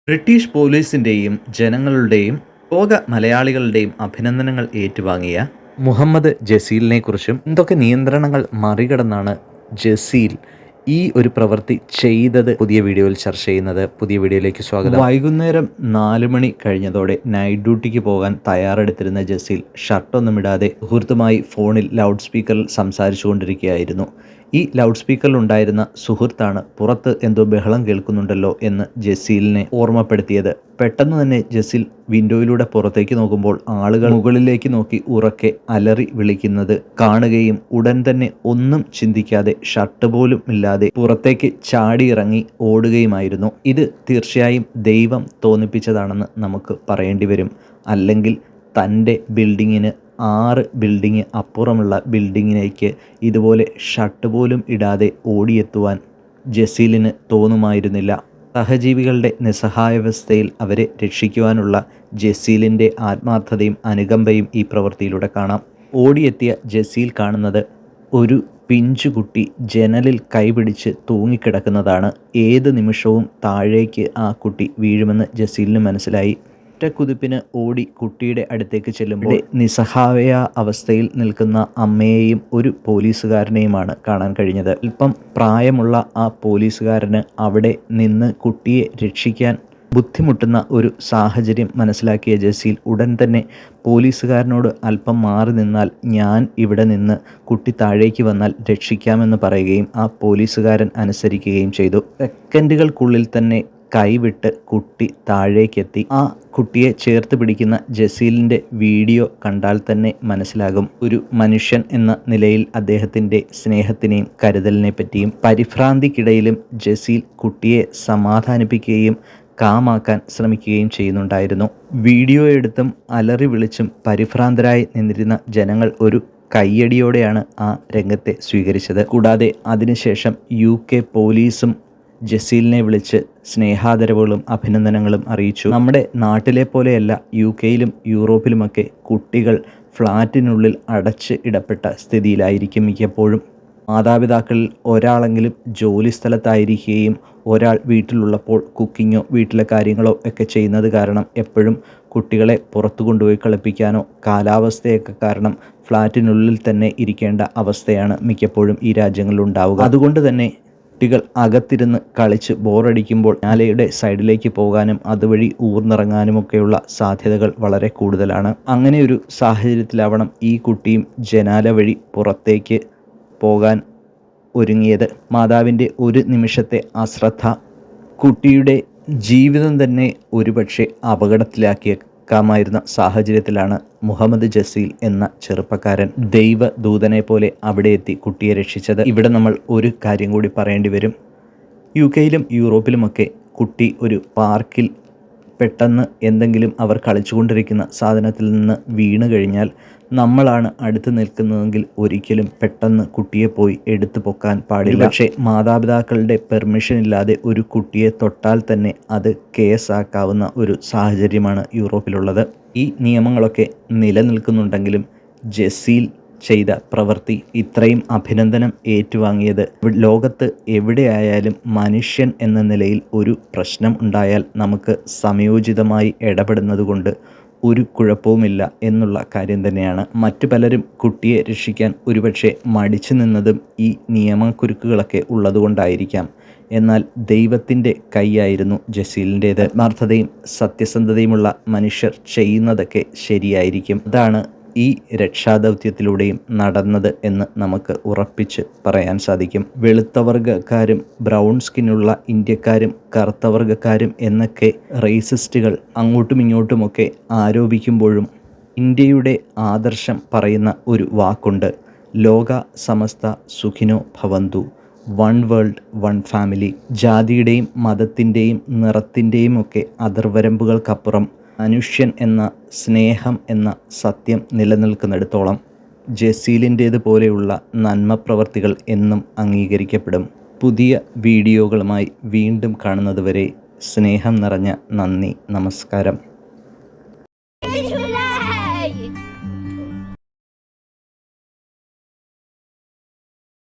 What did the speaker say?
British പോലീസിൻ്റെയും ജനങ്ങളുടെയും ലോക മലയാളികളുടെയും അഭിനന്ദനങ്ങൾ ഏറ്റുവാങ്ങിയ മുഹമ്മദ് ജസീലിനെക്കുറിച്ചും എന്തൊക്കെ നിയന്ത്രണങ്ങൾ മറികടന്നാണ് ജസീൽ ഈ ഒരു പ്രവൃത്തി ചെയ്തത് പുതിയ വീഡിയോയിൽ ചർച്ച ചെയ്യുന്നത്. പുതിയ വീഡിയോയിലേക്ക് സ്വാഗതം. വൈകുന്നേരം 4 മണി കഴിഞ്ഞതോടെ നൈറ്റ് ഡ്യൂട്ടിക്ക് പോകാൻ തയ്യാറെടുത്തിരുന്ന ജസീൽ ഷർട്ടൊന്നും ഇടാതെ സുഹൃത്തുമായി ഫോണിൽ ലൗഡ് സ്പീക്കറിൽ സംസാരിച്ചു കൊണ്ടിരിക്കുകയായിരുന്നു. ഈ ലൗഡ് സ്പീക്കറിൽ ഉണ്ടായിരുന്ന സുഹൃത്താണ് പുറത്ത് എന്തോ ബഹളം കേൾക്കുന്നുണ്ടല്ലോ എന്ന് ജസീലിനെ ഓർമ്മപ്പെടുത്തിയത്. പെട്ടെന്ന് തന്നെ ജസീൽ വിൻഡോയിലൂടെ പുറത്തേക്ക് നോക്കുമ്പോൾ ആളുകൾ മുകളിലേക്ക് നോക്കി ഉറക്കെ അലറി വിളിക്കുന്നത് കാണുകയും ഉടൻ തന്നെ ഒന്നും ചിന്തിക്കാതെ ഷർട്ട് പോലും ഇല്ലാതെ പുറത്തേക്ക് ചാടിയിറങ്ങി ഓടുകയുമായിരുന്നു. ഇത് തീർച്ചയായും ദൈവം തോന്നിപ്പിച്ചതാണെന്ന് നമുക്ക് പറയേണ്ടി വരും. അല്ലെങ്കിൽ തൻ്റെ ബിൽഡിങ്ങിന് 6 ബിൽഡിങ് അപ്പുറമുള്ള ബിൽഡിങ്ങിലേക്ക് ഇതുപോലെ ഷർട്ട് പോലും ഇടാതെ ഓടിയെത്തുവാൻ ജസീലിന് തോന്നുമായിരുന്നില്ല. സഹജീവികളുടെ നിസ്സഹായാവസ്ഥയിൽ അവരെ രക്ഷിക്കുവാനുള്ള ജസീലിൻ്റെ ആത്മാർത്ഥതയും അനുകമ്പയും ഈ പ്രവൃത്തിയിലൂടെ കാണാം. ഓടിയെത്തിയ ജസീൽ കാണുന്നത് ഒരു പിഞ്ചുകുട്ടി ജനലിൽ കൈപിടിച്ച് തൂങ്ങിക്കിടക്കുന്നതാണ്. ഏത് നിമിഷവും താഴേക്ക് ആ കുട്ടി വീഴുമെന്ന് ജസീലിന് മനസ്സിലായി. ഒറ്റക്കുതിപ്പിന് ഓടി കുട്ടിയുടെ അടുത്തേക്ക് ചെല്ലുമ്പോൾ നിസ്സഹായ അവസ്ഥയിൽ നിൽക്കുന്ന അമ്മയെയും ഒരു പോലീസുകാരനെയുമാണ് കാണാൻ കഴിഞ്ഞത്. അല്പം പ്രായമുള്ള ആ പോലീസുകാരന് അവിടെ നിന്ന് കുട്ടിയെ രക്ഷിക്കാൻ ബുദ്ധിമുട്ടുന്ന ഒരു സാഹചര്യം മനസ്സിലാക്കിയ ജസീൽ ഉടൻ തന്നെ പോലീസുകാരനോട് അല്പം മാറി നിന്നാൽ ഞാൻ ഇവിടെ നിന്ന് കുട്ടി താഴേക്ക് വന്നാൽ രക്ഷിക്കാമെന്ന് പറയുകയും ആ പോലീസുകാരൻ അനുസരിക്കുകയും ചെയ്തു. സെക്കൻഡുകൾക്കുള്ളിൽ തന്നെ കൈവിട്ട് കുട്ടി താഴേക്കെത്തി. ആ കുട്ടിയെ ചേർത്ത് പിടിക്കുന്ന ജസീലിൻ്റെ വീഡിയോ കണ്ടാൽ തന്നെ മനസ്സിലാകും ഒരു മനുഷ്യൻ എന്ന നിലയിൽ അദ്ദേഹത്തിൻ്റെ സ്നേഹത്തിനെയും കരുതലിനെ പറ്റിയും. പരിഭ്രാന്തിക്കിടയിലും ജസീൽ കുട്ടിയെ സമാധാനിപ്പിക്കുകയും കാമാക്കാൻ ശ്രമിക്കുകയും ചെയ്യുന്നുണ്ടായിരുന്നു. വീഡിയോ എടുത്തും അലറി വിളിച്ചും പരിഭ്രാന്തരായി നിന്നിരുന്ന ജനങ്ങൾ ഒരു കയ്യടിയോടെയാണ് ആ രംഗത്തെ സ്വീകരിച്ചത്. കൂടാതെ അതിനുശേഷം UK പോലീസും ജസീലിനെ വിളിച്ച് സ്നേഹാദരവുകളും അഭിനന്ദനങ്ങളും അറിയിച്ചു. നമ്മുടെ നാട്ടിലെ പോലെയല്ല UK യിലും യൂറോപ്പിലുമൊക്കെ കുട്ടികൾ ഫ്ലാറ്റിനുള്ളിൽ അടച്ച് ഇടപ്പെട്ട സ്ഥിതിയിലായിരിക്കും മിക്കപ്പോഴും. മാതാപിതാക്കളിൽ ഒരാളെങ്കിലും ജോലി സ്ഥലത്തായിരിക്കുകയും ഒരാൾ വീട്ടിലുള്ളപ്പോൾ കുക്കിങ്ങോ വീട്ടിലെ കാര്യങ്ങളോ ഒക്കെ ചെയ്യുന്നത് കാരണം എപ്പോഴും കുട്ടികളെ പുറത്തു കൊണ്ടുപോയി കളിപ്പിക്കാനോ കാലാവസ്ഥയൊക്കെ കാരണം ഫ്ലാറ്റിനുള്ളിൽ തന്നെ ഇരിക്കേണ്ട അവസ്ഥയാണ് മിക്കപ്പോഴും ഈ രാജ്യങ്ങളിൽ ഉണ്ടാവുക. അതുകൊണ്ട് തന്നെ കുട്ടികൾ അകത്തിരുന്ന് കളിച്ച് ബോറടിക്കുമ്പോൾ ജനാലയുടെ സൈഡിലേക്ക് പോകാനും അതുവഴി ഊർന്നിറങ്ങാനുമൊക്കെയുള്ള സാധ്യതകൾ വളരെ കൂടുതലാണ്. അങ്ങനെ ഒരു സാഹചര്യത്തിലാവണം ഈ കുട്ടിയും ജനാല വഴി പുറത്തേക്ക് പോകാൻ ഒരുങ്ങിയത്. മാതാവിൻ്റെ ഒരു നിമിഷത്തെ അശ്രദ്ധ കുട്ടിയുടെ ജീവിതം തന്നെ ഒരുപക്ഷെ അപകടത്തിലാക്കിയേക്കാമായിരുന്ന സാഹചര്യത്തിലാണ് മുഹമ്മദ് ജസീൽ എന്ന ചെറുപ്പക്കാരൻ ദൈവദൂതനെ പോലെ അവിടെ എത്തി കുട്ടിയെ രക്ഷിച്ചത്. ഇവിടെ നമ്മൾ ഒരു കാര്യം കൂടി പറയേണ്ടി വരും. UK യിലും യൂറോപ്പിലുമൊക്കെ കുട്ടി ഒരു പാർക്കിൽ പെട്ടെന്ന് എന്തെങ്കിലും അവർ കളിച്ചുകൊണ്ടിരിക്കുന്ന സാധനത്തിൽ നിന്ന് വീണ് കഴിഞ്ഞാൽ നമ്മളാണ് അടുത്ത് നിൽക്കുന്നതെങ്കിൽ ഒരിക്കലും പെട്ടെന്ന് കുട്ടിയെ പോയി എടുത്തു പൊക്കാൻ പാടില്ല. പക്ഷേ മാതാപിതാക്കളുടെ പെർമിഷൻ ഇല്ലാതെ ഒരു കുട്ടിയെ തൊട്ടാൽ തന്നെ അത് കേസാക്കാവുന്ന ഒരു സാഹചര്യമാണ് യൂറോപ്പിലുള്ളത്. ഈ നിയമങ്ങളൊക്കെ നിലനിൽക്കുന്നുണ്ടെങ്കിലും ജസീൽ ചെയ്ത പ്രവൃത്തി ഇത്രയും അഭിനന്ദനം ഏറ്റുവാങ്ങിയത് ലോകത്ത് എവിടെയായാലും മനുഷ്യൻ എന്ന നിലയിൽ ഒരു പ്രശ്നം ഉണ്ടായാൽ നമുക്ക് സമയോചിതമായി ഇടപെടുന്നത് കൊണ്ട് ഒരു കുഴപ്പവുമില്ല എന്നുള്ള കാര്യം തന്നെയാണ്. മറ്റു പലരും കുട്ടിയെ രക്ഷിക്കാൻ ഒരുപക്ഷെ മടിച്ചു നിന്നതും ഈ നിയമക്കുരുക്കുകളൊക്കെ ഉള്ളതുകൊണ്ടായിരിക്കാം. എന്നാൽ ദൈവത്തിൻ്റെ കൈയായിരുന്നു ജസീലിൻ്റേത്. ആത്മാർത്ഥതയും സത്യസന്ധതയുമുള്ള മനുഷ്യർ ചെയ്യുന്നതൊക്കെ ശരിയായിരിക്കും. അതാണ് ഈ രക്ഷാദൗത്യത്തിലൂടെയും നടന്നത് എന്ന് നമുക്ക് ഉറപ്പിച്ച് പറയാൻ സാധിക്കും. വെളുത്തവർഗക്കാരും ബ്രൗൺ സ്കിന്നുള്ള ഇന്ത്യക്കാരും കറുത്തവർഗക്കാരും എന്നൊക്കെ റേസിസ്റ്റുകൾ അങ്ങോട്ടും ഇങ്ങോട്ടുമൊക്കെ ആരോപിക്കുമ്പോഴും ഇന്ത്യയുടെ ആദർശം പറയുന്ന ഒരു വാക്കുണ്ട്, ലോക സമസ്ത സുഖിനോ ഭവന്തു, വൺ വേൾഡ് വൺ ഫാമിലി. ജാതിയുടെയും മതത്തിൻ്റെയും നിറത്തിൻ്റെയും ഒക്കെ അതിർവരമ്പുകൾക്കപ്പുറം മനുഷ്യൻ എന്ന സ്നേഹം എന്ന സത്യം നിലനിൽക്കുന്നിടത്തോളം ജസീലിൻ്റേതുപോലെയുള്ള നന്മ പ്രവർത്തികൾ എന്നും അംഗീകരിക്കപ്പെടും. പുതിയ വീഡിയോകളുമായി വീണ്ടും കാണുന്നതുവരെ സ്നേഹം നിറഞ്ഞ നന്ദി, നമസ്കാരം.